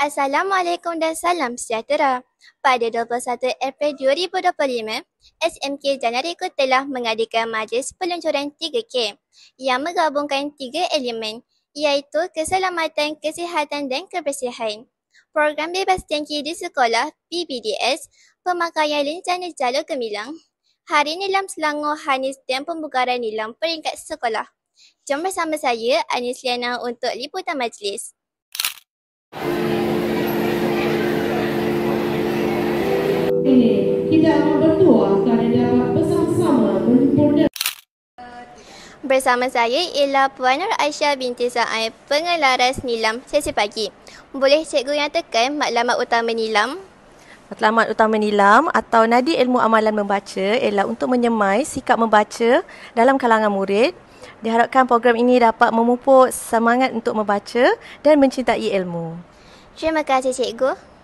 Assalamualaikum dan salam sejahtera. Pada 21 April 2025, SMK Janarikul telah mengadakan majlis peluncuran 3K yang menggabungkan 3 elemen iaitu keselamatan, kesihatan dan kebersihan. Program bebas tangki di sekolah PBDS, pemakaian rencana jalur gemilang, Hari Nilam Selangor Hanis dan pembukaran nilam peringkat sekolah. Jom bersama saya, Anis Liana untuk liputan majlis. Ini kita akan berdoa kerana dapat bersama-sama menyempurnakan. Bersama saya ialah Puan Nur Aisyah binti Sa'ai, pengelaras nilam sesi pagi. Boleh cikgu yang tekan maklumat utama nilam? Matlamat utama nilam atau nadi ilmu amalan membaca ialah untuk menyemai sikap membaca dalam kalangan murid. Diharapkan program ini dapat memupuk semangat untuk membaca dan mencintai ilmu. Terima kasih cikgu.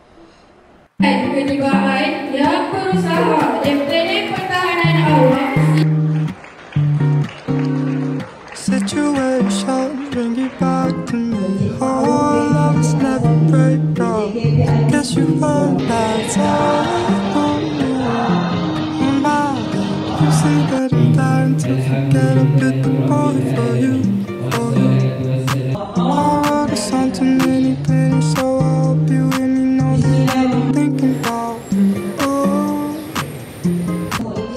Kejiwaan yang berusaha dan planning pertahanan awak. Situation bring you back to me. Oh, love's never break down. Guess you heard that song. You say that I'm dying to forget a bit the boy for you. I wrote a song too many pages, so I hope you hear me know that I'm thinking about. Oh,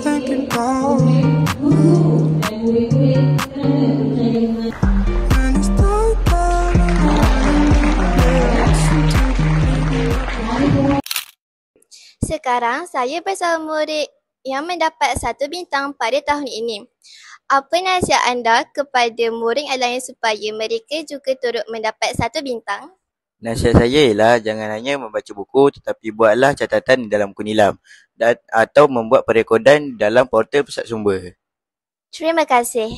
thinking about. Sekarang saya bersama murid yang mendapat 1 bintang pada tahun ini. Apa nasihat anda kepada murid yang lain supaya mereka juga turut mendapat 1 bintang? Nasihat saya ialah jangan hanya membaca buku tetapi buatlah catatan di dalam buku nilam atau membuat perekodan dalam portal pusat sumber. Terima kasih.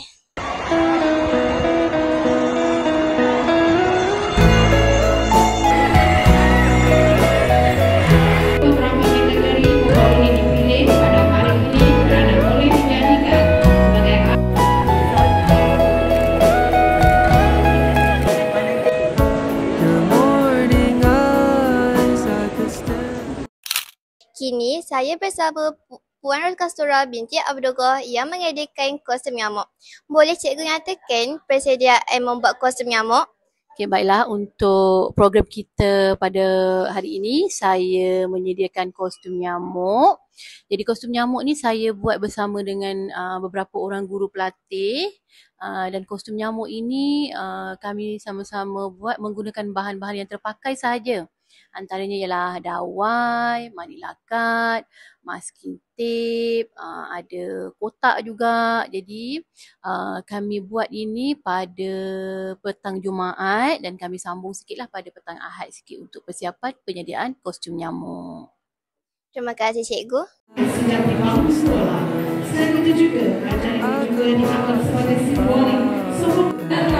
Kini saya bersama Puan Kastura binti Abdullah yang mengadakan kostum nyamuk. Boleh cikgu nyatakan persediaan membuat kostum nyamuk? Okey, baiklah. Untuk program kita pada hari ini, saya menyediakan kostum nyamuk. Jadi kostum nyamuk ni saya buat bersama dengan beberapa orang guru pelatih. Dan kostum nyamuk ini kami sama-sama buat menggunakan bahan-bahan yang terpakai sahaja. Antaranya ialah dawai, manila cut, masking tape, ada kotak juga. Jadi kami buat ini pada petang Jumaat dan kami sambung sikitlah pada petang Ahad sikit untuk persiapan penyediaan kostum nyamuk. Terima kasih cikgu. Sedang dibangun sekolah. Selain itu juga, acara ini juga dianggap sebagai simbolik sokongan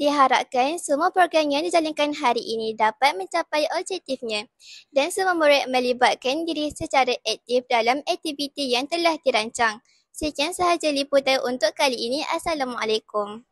Diharapkan semua program yang dijalankan hari ini dapat mencapai objektifnya dan semua murid melibatkan diri secara aktif dalam aktiviti yang telah dirancang. Sekian sahaja liputan untuk kali ini. Assalamualaikum.